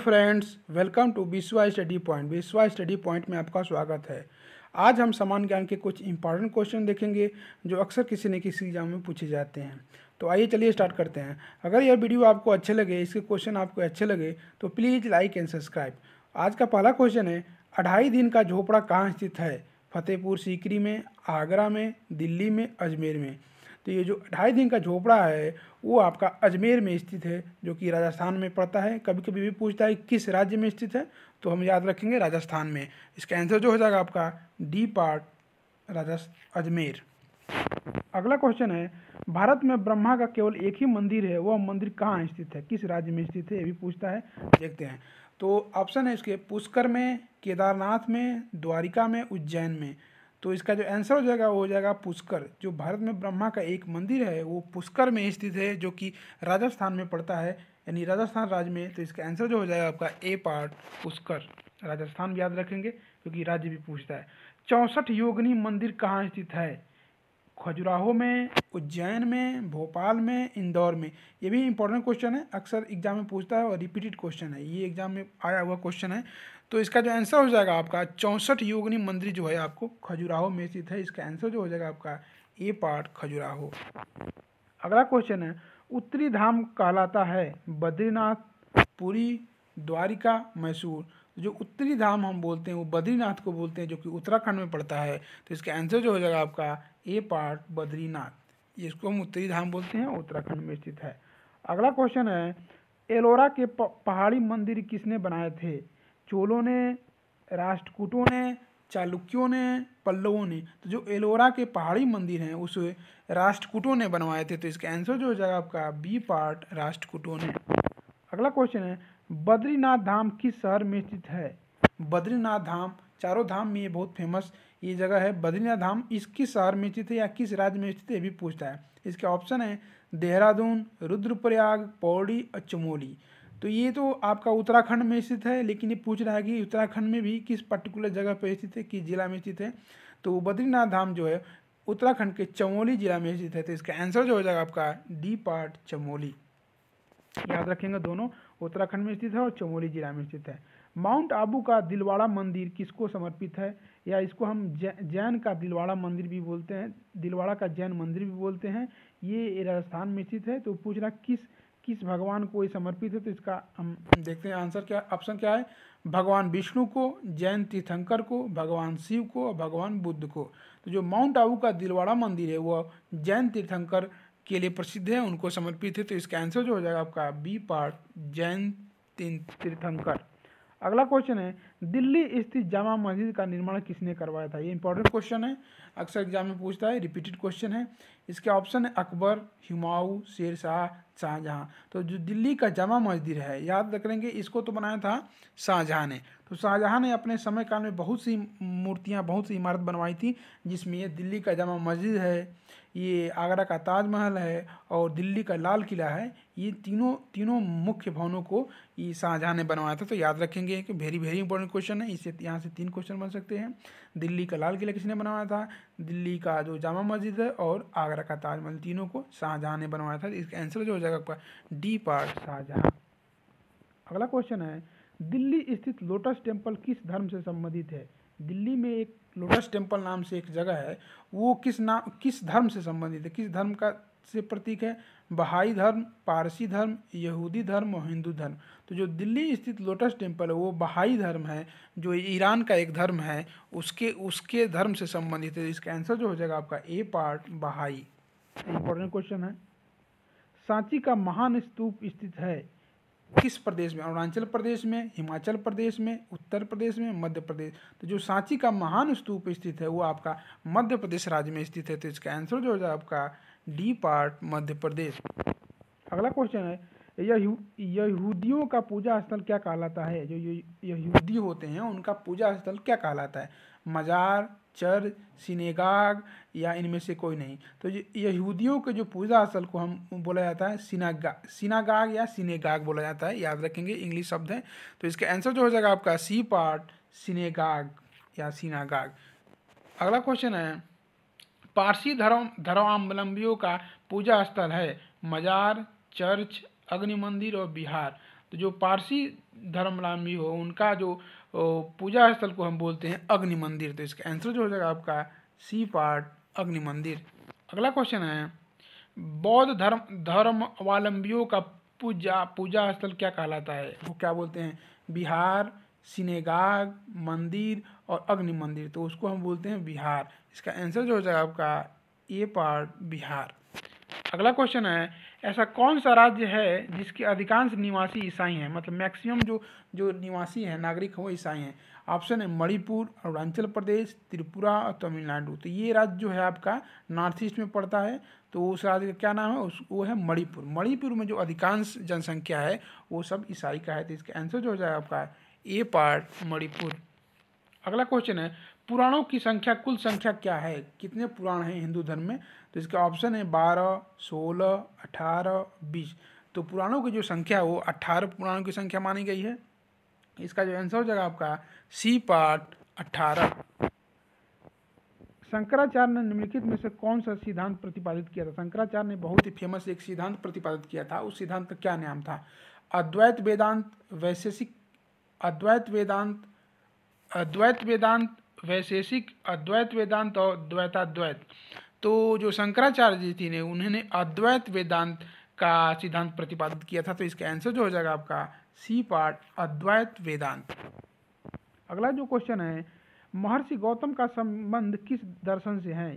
Friends, welcome to विश्वा study point. विश्वा study point में आपका स्वागत है। आज हम सामान्य ज्ञान के कुछ इंपॉर्टेंट क्वेश्चन देखेंगे जो अक्सर किसी न किसी एग्जाम में पूछे जाते हैं। तो आइए चलिए स्टार्ट करते हैं। अगर यह वीडियो आपको अच्छे लगे, इसके क्वेश्चन आपको अच्छे लगे तो प्लीज़ लाइक एंड सब्सक्राइब। आज का पहला क्वेश्चन है, 2.5 दिन का झोपड़ा कहाँ स्थित है? फतेहपुर सीकरी में, आगरा में, दिल्ली में, अजमेर में। तो ये जो 2.5 दिन का झोपड़ा है वो आपका अजमेर में स्थित है, जो कि राजस्थान में पड़ता है। कभी कभी भी पूछता है किस राज्य में स्थित है, तो हम याद रखेंगे राजस्थान में। इसका आंसर जो हो जाएगा आपका डी पार्ट, अजमेर। अगला क्वेश्चन है, भारत में ब्रह्मा का केवल एक ही मंदिर है, वह मंदिर कहाँ स्थित है? किस राज्य में स्थित है, ये भी पूछता है। देखते हैं। तो ऑप्शन है इसके पुष्कर में, केदारनाथ में, द्वारिका में, उज्जैन में। तो इसका जो आंसर हो जाएगा वो हो जाएगा पुष्कर। जो भारत में ब्रह्मा का एक मंदिर है वो पुष्कर में स्थित है, जो कि राजस्थान में पड़ता है, यानी राजस्थान राज्य में। तो इसका आंसर जो हो जाएगा आपका ए पार्ट, पुष्कर। राजस्थान भी याद रखेंगे क्योंकि राज्य भी पूछता है। 64 योगिनी मंदिर कहाँ स्थित है? खजुराहो में, उज्जैन में, भोपाल में, इंदौर में। ये भी इंपॉर्टेंट क्वेश्चन है, अक्सर एग्जाम में पूछता है और रिपीटेड क्वेश्चन है, ये एग्जाम में आया हुआ क्वेश्चन है। तो इसका जो आंसर हो जाएगा आपका 64 योगिनी मंदिर जो है आपको खजुराहो में स्थित है। इसका आंसर जो हो जाएगा आपका ए पार्ट, खजुराहो। अगला क्वेश्चन है, उत्तरी धाम कहलाता है बद्रीनाथ, पुरी, द्वारिका, मैसूर। जो उत्तरी धाम हम बोलते हैं वो बद्रीनाथ को बोलते हैं, जो कि उत्तराखंड में पड़ता है। तो इसका आंसर जो हो जाएगा आपका ए पार्ट, बद्रीनाथ। इसको हम उत्तरी धाम बोलते हैं, उत्तराखंड में स्थित है। अगला क्वेश्चन है, एलोरा के पहाड़ी मंदिर किसने बनाए थे? चोलों ने, राष्ट्रकूटों ने, चालुक्यों ने, पल्लवों ने। तो जो एलोरा के पहाड़ी मंदिर हैं उसे राष्ट्रकूटों ने बनवाए थे। तो इसका आंसर जो हो जाएगा आपका बी पार्ट, राष्ट्रकूटों ने। अगला क्वेश्चन है, बद्रीनाथ धाम किस शहर में स्थित है? बद्रीनाथ धाम चारों धाम में ये बहुत फेमस ये जगह है। बद्रीनाथ धाम इस किस शहर में स्थित है या किस राज्य में स्थित है, ये भी पूछता है। इसके ऑप्शन है देहरादून, रुद्रप्रयाग, पौड़ी और चमोली। तो ये तो आपका उत्तराखंड में स्थित है, लेकिन ये पूछ रहा है कि उत्तराखंड में भी किस पर्टिकुलर जगह पर स्थित है, किस जिला में स्थित है। तो बद्रीनाथ धाम जो है उत्तराखंड के चमोली जिला में स्थित है। तो इसका आंसर जो हो जाएगा आपका डी पार्ट, चमोली। याद रखेंगे, दोनों उत्तराखंड में स्थित है और चमोली जिला में स्थित है। माउंट आबू का दिलवाड़ा मंदिर किसको समर्पित है? या इसको हम जैन का दिलवाड़ा मंदिर भी बोलते हैं, दिलवाड़ा का जैन मंदिर भी बोलते हैं। ये राजस्थान में स्थित है। तो पूछ रहा किस भगवान को ये समर्पित है? तो इसका हम देखते हैं आंसर क्या, ऑप्शन क्या है। भगवान विष्णु को, जैन तीर्थंकर को, भगवान शिव को और भगवान बुद्ध को। तो जो माउंट आबू का दिलवाड़ा मंदिर है वह जैन तीर्थंकर के लिए प्रसिद्ध है, उनको समर्पित है। तो इसका आंसर जो हो जाएगा आपका बी पार्ट, जैन तीर्थंकर। अगला क्वेश्चन है, दिल्ली स्थित जामा मस्जिद का निर्माण किसने करवाया था? ये इंपॉर्टेंट क्वेश्चन है, अक्सर एग्जाम में पूछता है, रिपीटेड क्वेश्चन है। इसके ऑप्शन है अकबर, हुमायूं, शेरशाह, शाहजहां। तो जो दिल्ली का जामा मस्जिद है, याद रखेंगे, इसको तो बनाया था शाहजहां ने। तो शाहजहां ने अपने समय काल में बहुत सी मूर्तियां, बहुत सी इमारत बनवाई थी, जिसमें ये दिल्ली का जामा मस्जिद है, ये आगरा का ताजमहल है और दिल्ली का लाल किला है। ये तीनों मुख्य भवनों को ये शाहजहां ने बनवाया था। तो याद रखेंगे कि वेरी वेरी इंपॉर्टेंट क्वेश्चन है, इससे यहाँ से 3 क्वेश्चन बन सकते हैं। दिल्ली का लाल किला किसने बनवाया था, दिल्ली का जो जामा मस्जिद है और आगरा का ताजमहल, तीनों को शाहजहां ने बनवाया था। इसका आंसर जो हो जाएगा आपका डी पार्ट, शाहजहां। अगला क्वेश्चन है, दिल्ली स्थित लोटस टेम्पल किस धर्म से संबंधित है? दिल्ली में एक लोटस टेम्पल नाम से एक जगह है, वो किस धर्म से संबंधित है, किस धर्म का से प्रतीक है? बहाई धर्म, पारसी धर्म, यहूदी धर्म और हिंदू धर्म। तो जो दिल्ली स्थित लोटस टेम्पल है वो बहाई धर्म है, जो ईरान का एक धर्म है, उसके धर्म से संबंधित है। इसका आंसर जो हो जाएगा आपका ए पार्ट, बहाई। इंपॉर्टेंट क्वेश्चन है, सांची का महान स्तूप स्थित है किस प्रदेश में? अरुणाचल प्रदेश में, हिमाचल प्रदेश में, उत्तर प्रदेश में, मध्य प्रदेश। तो जो सांची का महान स्तूप स्थित है वो आपका मध्य प्रदेश राज्य में स्थित है। तो इसका आंसर जो हो जाएगा आपका डी पार्ट, मध्य प्रदेश। अगला क्वेश्चन है, यहूदियों का पूजा स्थल क्या कहलाता है? जो यहूदी होते हैं उनका पूजा स्थल क्या कहलाता है? मजार, चर्च, सिनेगाग या इनमें से कोई नहीं। तो यहूदियों के जो पूजा स्थल को हम बोला जाता है सिनागाग या सिनेगाग बोला जाता है। याद रखेंगे, इंग्लिश शब्द है। तो इसका आंसर जो हो जाएगा आपका सी पार्ट, सिनेगाग या सिनागाग। अगला क्वेश्चन है, पारसी धर्मावलंबियों का पूजा स्थल है मजार, चर्च, अग्नि मंदिर और विहार। तो जो पारसी धर्मावलंबी हो उनका जो पूजा स्थल को हम बोलते हैं अग्नि मंदिर। तो इसका आंसर जो हो जाएगा आपका सी पार्ट अग्नि मंदिर। अगला क्वेश्चन है बौद्ध धर्मावलंबियों का पूजा स्थल क्या कहलाता है? वो क्या बोलते हैं? विहार, सिनेगाग, मंदिर और अग्नि मंदिर। तो उसको हम बोलते हैं विहार। इसका आंसर जो हो जाएगा आपका ए पार्ट बिहार। अगला क्वेश्चन है ऐसा कौन सा राज्य है जिसके अधिकांश निवासी ईसाई हैं? मतलब मैक्सिमम जो जो निवासी हैं नागरिक हैं वो ईसाई हैं। ऑप्शन है मणिपुर, अरुणाचल प्रदेश, त्रिपुरा और तमिलनाडु। तो ये राज्य जो है आपका नॉर्थ ईस्ट में पड़ता है। तो उस राज्य का क्या नाम है? वो है मणिपुर। मणिपुर में जो अधिकांश जनसंख्या है वो सब ईसाई का है। तो इसका आंसर जो हो जाएगा आपका ए पार्ट मणिपुर। अगला क्वेश्चन है पुराणों की संख्या कुल संख्या क्या है? कितने पुराण हैं हिंदू धर्म में? तो इसका ऑप्शन है 12, 16, 18, 20। तो पुराणों की जो संख्या है वो 18 पुराणों की संख्या मानी गई है। इसका जो आंसर हो जाएगा आपका सी पार्ट 18। शंकराचार्य ने निम्नलिखित में से कौन सा सिद्धांत प्रतिपादित किया था? शंकराचार्य ने बहुत ही फेमस एक सिद्धांत प्रतिपादित किया था। उस सिद्धांत का क्या नाम था? अद्वैत वेदांत, वैशेषिक अद्वैत वेदांत, अद्वैत वेदांत, वैशेषिक अद्वैत वेदांत और द्वैताद्वैत। तो जो शंकराचार्य जी थी ने उन्होंने अद्वैत वेदांत का सिद्धांत प्रतिपादित किया था। तो इसका आंसर जो हो जाएगा आपका सी पार्ट अद्वैत वेदांत। अगला जो क्वेश्चन है महर्षि गौतम का संबंध किस दर्शन से है?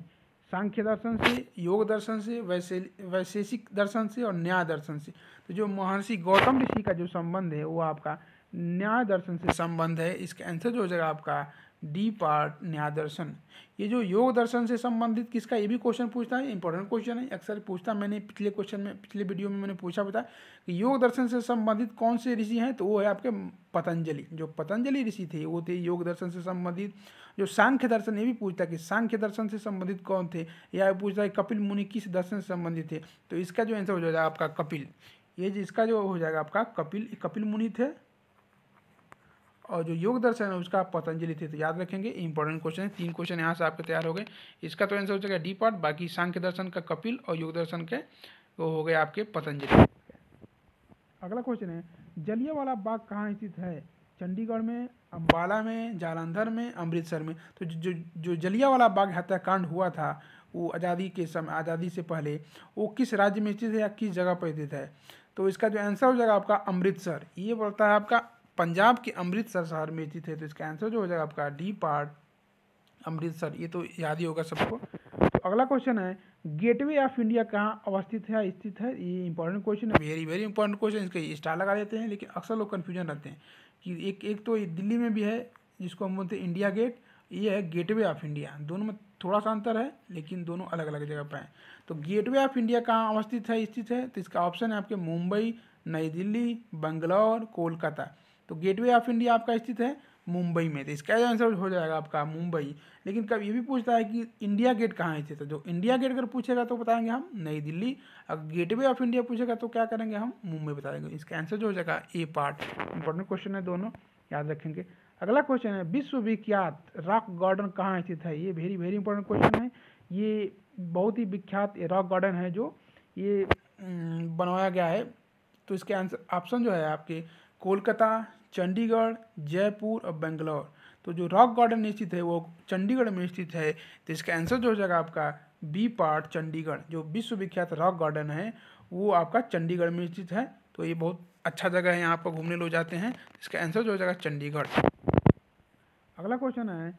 सांख्य दर्शन से, योग दर्शन से, वैशेषिक दर्शन से और न्याय दर्शन से। तो जो महर्षि गौतम ऋषि का जो संबंध है वो आपका न्याय दर्शन से संबंध है। इसका आंसर जो हो जाएगा आपका डी पार्ट न्याय दर्शन। ये जो योग दर्शन से संबंधित किसका, ये भी क्वेश्चन पूछता है, इंपॉर्टेंट क्वेश्चन है, अक्सर पूछता। मैंने पिछले क्वेश्चन में पिछले वीडियो में मैंने पूछा बता कि योग दर्शन से संबंधित कौन से ऋषि हैं? तो वो है आपके पतंजलि। जो पतंजलि ऋषि थे वो थे योग दर्शन से संबंधित। जो सांख्य दर्शन, ये भी पूछता है कि सांख्य दर्शन से संबंधित कौन थे, या पूछता है कपिल मुनि किस दर्शन से संबंधित थे। तो इसका जो आंसर हो जाएगा आपका कपिल। ये जिसका जो हो जाएगा आपका कपिल मुनि थे, और जो योग दर्शन है उसका पतंजलि थे। तो याद रखेंगे, इंपॉर्टेंट क्वेश्चन है। 3 क्वेश्चन यहाँ से आपके तैयार हो गए। इसका तो आंसर हो जाएगा डी पार्ट। बाकी सांख्य दर्शन का कपिल और योग दर्शन के वो हो गए आपके पतंजलि। अगला क्वेश्चन है जलियांवाला बाग कहाँ स्थित है? चंडीगढ़ में, अम्बाला में, जालंधर में, अमृतसर में। तो जो जलियांवाला बाग हत्याकांड हुआ था वो आज़ादी के समय, आज़ादी से पहले, वो किस राज्य में स्थित है या किस जगह पर स्थित है? तो इसका जो आंसर हो जाएगा आपका अमृतसर। ये बोलता है आपका पंजाब के अमृतसर शहर में स्थित है। तो इसका आंसर जो हो जाएगा आपका डी पार्ट अमृतसर। ये तो याद ही होगा सबको। तो अगला क्वेश्चन है गेटवे ऑफ इंडिया कहाँ अवस्थित है, स्थित है? ये इंपॉर्टेंट क्वेश्चन है, वेरी वेरी इंपॉर्टेंट क्वेश्चन। इसके स्टार लगा देते हैं, लेकिन अक्सर लोग कन्फ्यूजन रहते हैं कि एक तो दिल्ली में भी है जिसको हम बोलते हैं इंडिया गेट, ये है गेटवे ऑफ इंडिया। दोनों में थोड़ा सा अंतर है लेकिन दोनों अलग अलग जगह पर हैं। तो गेटवे ऑफ इंडिया कहाँ अवस्थित है, स्थित है? तो इसका ऑप्शन है आपके मुंबई, नई दिल्ली, बंगलौर, कोलकाता। तो गेटवे ऑफ इंडिया आपका स्थित है मुंबई में। तो इसका आंसर हो जाएगा आपका मुंबई। लेकिन कब ये भी पूछता है कि इंडिया गेट कहाँ स्थित है, तो इंडिया गेट अगर पूछेगा तो बताएंगे हम नई दिल्ली। अगर गेटवे ऑफ इंडिया पूछेगा तो क्या करेंगे हम? मुंबई बता देंगे। इसका आंसर जो हो जाएगा ए पार्ट। इंपॉर्टेंट क्वेश्चन है, दोनों याद रखेंगे। अगला क्वेश्चन है विश्वविख्यात रॉक गार्डन कहाँ स्थित है? ये वेरी वेरी इंपॉर्टेंट क्वेश्चन है। ये बहुत ही विख्यात रॉक गार्डन है जो ये बनवाया गया है। तो इसके आंसर ऑप्शन जो है आपके कोलकाता, चंडीगढ़, जयपुर और बेंगलोर। तो जो रॉक गार्डन स्थित है वो चंडीगढ़ में स्थित है। तो इसका आंसर जो हो जाएगा आपका बी पार्ट चंडीगढ़। जो विश्वविख्यात रॉक गार्डन है वो आपका चंडीगढ़ में स्थित है। तो ये बहुत अच्छा जगह है, यहाँ पर घूमने लोग जाते हैं। इसका आंसर जो हो जाएगा चंडीगढ़। अगला क्वेश्चन है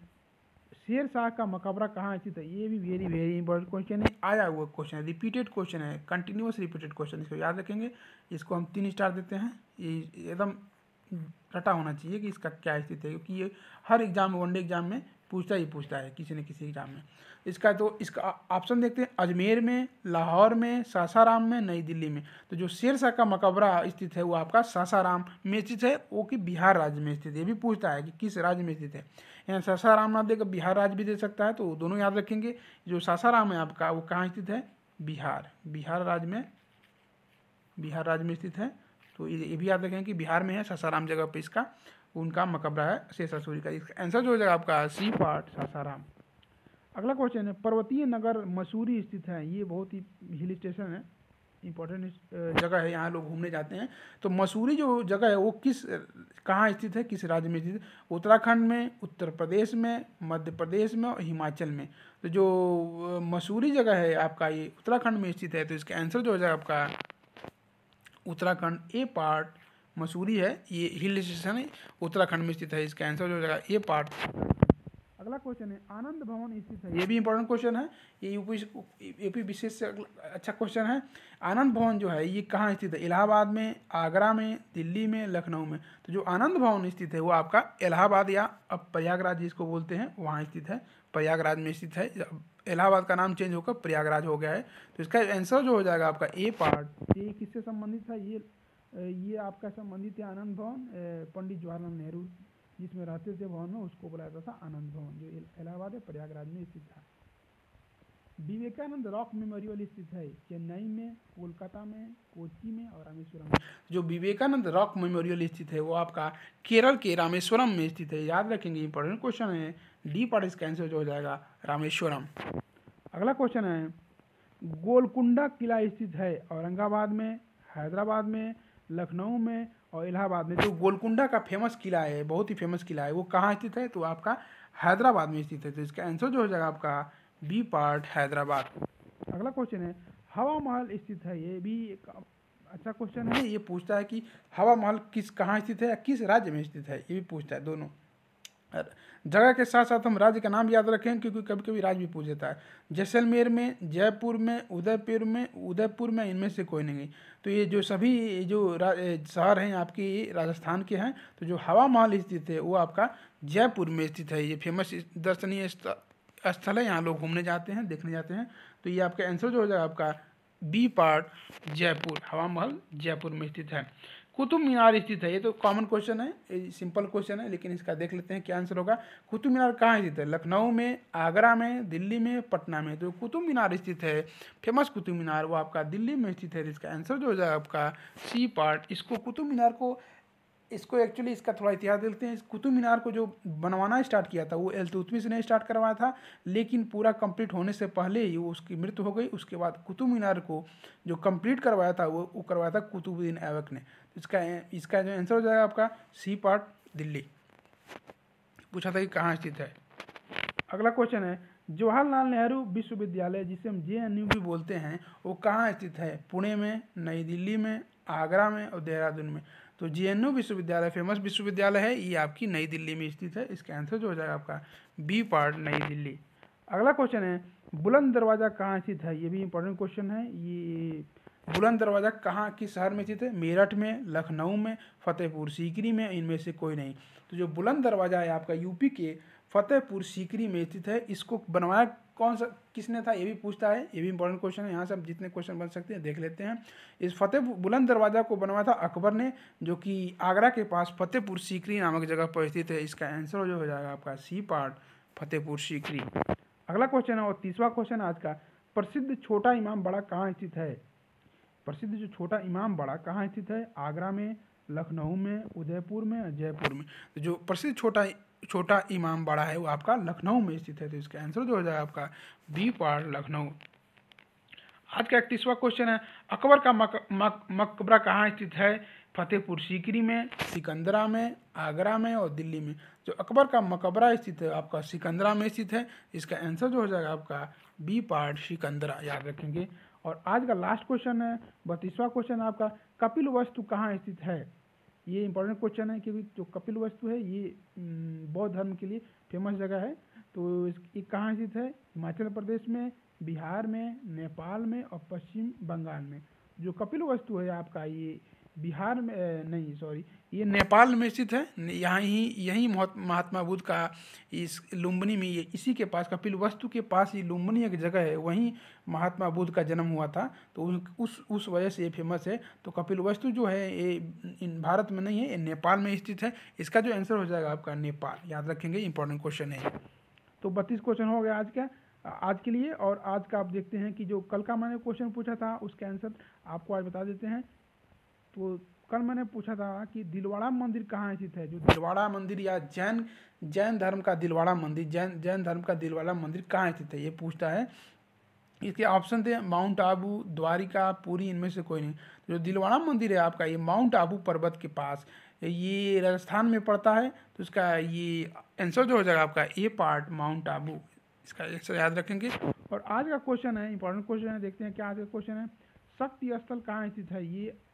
शेर शाह का मकबरा कहाँ स्थित है? ये भी वेरी वेरी इंपॉर्टेंट क्वेश्चन है, आया हुआ क्वेश्चन है, रिपीटेड क्वेश्चन है, कंटिन्यूस रिपीटेड क्वेश्चन। इसको याद रखेंगे। इसको हम 3 स्टार देते हैं। ये एकदम रटा होना चाहिए कि इसका क्या स्थिति है, क्योंकि ये हर एग्जाम में, वनडे एग्जाम में पूछता है किसी न किसी एग्जाम में। इसका ऑप्शन देखते हैं अजमेर में, लाहौर में, सासाराम में, नई दिल्ली में। तो जो शेर शाह का मकबरा स्थित है वो आपका सासाराम में स्थित है, वो कि बिहार राज्य में स्थित है। ये भी पूछता है कि किस राज्य में स्थित है। यहाँ सासाराम ना देकर बिहार राज्य भी दे सकता है, तो दोनों याद रखेंगे। जो सासाराम है आपका वो कहाँ स्थित है? बिहार राज्य में स्थित है। तो ये भी याद रखें कि बिहार में है, सासाराम जगह पे इसका उनका मकबरा है शेर शाह सूरी का। इसका आंसर जो हो जाएगा आपका सी पार्ट सासाराम। अगला क्वेश्चन है पर्वतीय नगर मसूरी स्थित है। ये बहुत ही हिल स्टेशन है। इंपॉर्टेंट जगह है, यहाँ लोग घूमने जाते हैं। तो मसूरी जो जगह है वो कहाँ स्थित है, किस राज्य में स्थित है? उत्तराखंड में, उत्तर प्रदेश में, मध्य प्रदेश में और हिमाचल में। तो जो मसूरी जगह है आपका ये उत्तराखंड में स्थित है, तो इसका आंसर जो हो जाएगा आपका उत्तराखंड। ए पार्ट मसूरी है, ये हिल स्टेशन है, उत्तराखंड में स्थित है। इसका आंसर जो हो जाएगा ए पार्ट। अगला क्वेश्चन है आनंद भवन स्थित है, ये भी इंपॉर्टेंट क्वेश्चन है, ये यूपी विशेष से अच्छा क्वेश्चन है। आनंद भवन जो है ये कहाँ स्थित है? इलाहाबाद में, आगरा में, दिल्ली में, लखनऊ में। तो जो आनंद भवन स्थित है वो आपका इलाहाबाद या अब प्रयागराज जिसको बोलते हैं वहाँ स्थित है, प्रयागराज में स्थित है। इलाहाबाद का नाम चेंज होकर प्रयागराज हो गया है। तो इसका आंसर जो हो जाएगा आपका ए पार्ट। ये किससे संबंधित था? ये आपका संबंधित है आनंद भवन पंडित जवाहरलाल नेहरू जिसमें रहते थे भवन में, उसको बुलाया जाता था आनंद भवन, जो इलाहाबाद है प्रयागराज में स्थित था। विवेकानंद रॉक मेमोरियल स्थित है चेन्नई में, कोलकाता में, कोच्चि में और रामेश्वरम में। जो विवेकानंद रॉक मेमोरियल स्थित है वो आपका केरल के रामेश्वरम में स्थित है, याद रखेंगे, इंपॉर्टेंट क्वेश्चन है। डी पार्ट इसका आंसर जो हो जाएगा रामेश्वरम। अगला क्वेश्चन है गोलकुंडा किला स्थित है औरंगाबाद में, हैदराबाद में, लखनऊ में और इलाहाबाद में। जो गोलकुंडा का फेमस किला है, बहुत ही फेमस किला है, वो कहाँ स्थित है? तो आपका हैदराबाद में स्थित है। तो इसका आंसर जो हो जाएगा आपका बी पार्ट हैदराबाद। अगला क्वेश्चन है हवा महल स्थित है, ये भी एक अच्छा क्वेश्चन है। ये पूछता है कि हवा महल कहाँ स्थित है या किस राज्य में स्थित है, ये भी पूछता है। दोनों जगह के साथ साथ हम राज्य का नाम याद रखें क्योंकि कभी कभी राज्य भी पूछ देता है। जैसलमेर में, जयपुर में, उदयपुर में इनमें से कोई नहीं। तो ये जो सभी जो शहर हैं आपकी राजस्थान के हैं। तो जो हवा महल स्थित है वो आपका जयपुर में स्थित है। ये फेमस दर्शनीय स्थल है, यहाँ लोग घूमने जाते हैं, देखने जाते हैं। तो ये आपका आंसर जो हो जाएगा आपका बी पार्ट जयपुर, हवा महल जयपुर में स्थित है। कुतुब मीनार स्थित है, ये तो कॉमन क्वेश्चन है, सिंपल क्वेश्चन है, लेकिन इसका देख लेते हैं क्या आंसर होगा। कुतुब मीनार कहाँ स्थित है? लखनऊ में, आगरा में, दिल्ली में, पटना में। तो कुतुब मीनार स्थित है, फेमस कुतुब मीनार, वो आपका दिल्ली में स्थित है। इसका आंसर जो हो जाएगा आपका सी पार्ट। इसको कुतुब मीनार इसको एक्चुअली इसका थोड़ा इतिहास देखते हैं। इस कुतुब मीनार को जो बनवाना स्टार्ट किया था वो इल्तुतमिश ने स्टार्ट करवाया था, लेकिन पूरा कंप्लीट होने से पहले ही उसकी मृत्यु हो गई। उसके बाद कुतुब मीनार को जो कंप्लीट करवाया था वो करवाया था कुतुबुद्दीन ऐबक ने। इसका जो आंसर हो जाएगा आपका सी पार्ट दिल्ली। पूछा था कि कहाँ स्थित है। अगला क्वेश्चन है जवाहरलाल नेहरू विश्वविद्यालय जिसे हम JNU भी बोलते हैं वो कहाँ स्थित है? पुणे में, नई दिल्ली में, आगरा में और देहरादून में। तो JNU विश्वविद्यालय फेमस विश्वविद्यालय है, ये आपकी नई दिल्ली में स्थित है। इसका आंसर जो हो जाएगा आपका बी पार्ट नई दिल्ली। अगला क्वेश्चन है बुलंद दरवाज़ा कहाँ स्थित है? ये भी इंपॉर्टेंट क्वेश्चन है। ये बुलंद दरवाज़ा कहाँ किस शहर में स्थित है? मेरठ में, लखनऊ में, फतेहपुर सीकरी में, इनमें से कोई नहीं। तो जो बुलंद दरवाज़ा है आपका यूपी के फतेहपुर सीकरी में स्थित है। इसको बनवाया किसने था ये भी पूछता है, ये भी इंपॉर्टेंट क्वेश्चन है। यहाँ से हम जितने क्वेश्चन बन सकते हैं देख लेते हैं। इस बुलंद दरवाज़ा को बनवाया था अकबर ने, जो कि आगरा के पास फतेहपुर सीकरी नामक जगह पर स्थित है। इसका आंसर जो हो जाएगा आपका सी पार्ट फतेहपुर सीकरी। अगला क्वेश्चन है और तीसरा क्वेश्चन आज का, प्रसिद्ध छोटा इमाम बाड़ा कहाँ स्थित है? प्रसिद्ध जो छोटा इमाम बाड़ा कहाँ स्थित है? आगरा में, लखनऊ में, उदयपुर में और जयपुर में। तो जो प्रसिद्ध छोटा इमाम बाड़ा है वो आपका लखनऊ में स्थित है। तो इसका आंसर जो हो जाएगा आपका बी पार्ट लखनऊ। आज का 31वां क्वेश्चन है अकबर का मकबरा कहाँ स्थित है? फतेहपुर सीकरी में, सिकंदरा में, आगरा में और दिल्ली में। जो अकबर का मकबरा स्थित है आपका सिकंदरा में स्थित है। इसका आंसर जो हो जाएगा आपका बी पार्ट सिकंदरा, याद रखेंगे। और आज का लास्ट क्वेश्चन है 32वां क्वेश्चन आपका, कपिल वस्तु कहाँ स्थित है? ये इंपॉर्टेंट क्वेश्चन है क्योंकि जो कपिल वस्तु है ये बौद्ध धर्म के लिए फेमस जगह है। तो ये कहाँ स्थित है? हिमाचल प्रदेश में, बिहार में, नेपाल में और पश्चिम बंगाल में। जो कपिल वस्तु है आपका ये बिहार में नहीं सॉरी ये नेपाल में स्थित है। यही महात्मा बुद्ध का इस लुम्बिनी में, ये इसी के पास कपिल वस्तु के पास ये लुम्बिनी एक जगह है, वहीं महात्मा बुद्ध का जन्म हुआ था। तो उस वजह से ये फेमस है। तो कपिल वस्तु जो है ये इन भारत में नहीं है, ये नेपाल में स्थित है। इसका जो आंसर हो जाएगा आपका नेपाल, याद रखेंगे, इंपॉर्टेंट क्वेश्चन है। तो 32 क्वेश्चन हो गया आज के लिए। और आज का आप देखते हैं कि जो कल का मैंने क्वेश्चन पूछा था उसके आंसर आपको आज बता देते हैं। तो कल मैंने पूछा था कि दिलवाड़ा मंदिर कहाँ स्थित है? जो दिलवाड़ा मंदिर या जैन धर्म का दिलवाड़ा मंदिर, जैन धर्म का दिलवाड़ा मंदिर कहाँ स्थित है, ये पूछता है। इसके ऑप्शन थे माउंट आबू, द्वारिका, पुरी, इनमें से कोई नहीं। जो दिलवाड़ा मंदिर है आपका ये माउंट आबू पर्वत के पास, ये राजस्थान में पड़ता है। तो इसका ये आंसर जो हो जाएगा आपका ए पार्ट माउंट आबू, इसका आंसर याद रखेंगे। और आज का क्वेश्चन है इंपॉर्टेंट क्वेश्चन है, देखते हैं क्या आज का क्वेश्चन है। शक्ति स्थल कहाँ स्थित है?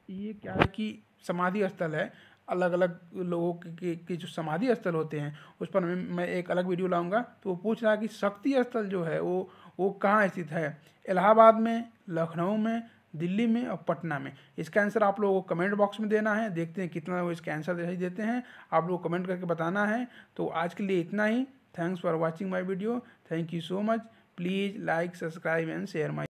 ये क्या है कि समाधि स्थल है। अलग अलग लोगों के जो समाधि स्थल होते हैं उस पर मैं एक अलग वीडियो लाऊंगा। तो वो पूछ रहा है कि शक्ति स्थल जो है वो कहाँ स्थित है? इलाहाबाद में, लखनऊ में, दिल्ली में और पटना में। इसका आंसर आप लोगों को कमेंट बॉक्स में देना है, देखते हैं कितना वो इसका आंसर सही देते हैं। आप लोग कमेंट करके बताना है। तो आज के लिए इतना ही। Thanks for watching my video. Thank you so much. Please like, subscribe and share my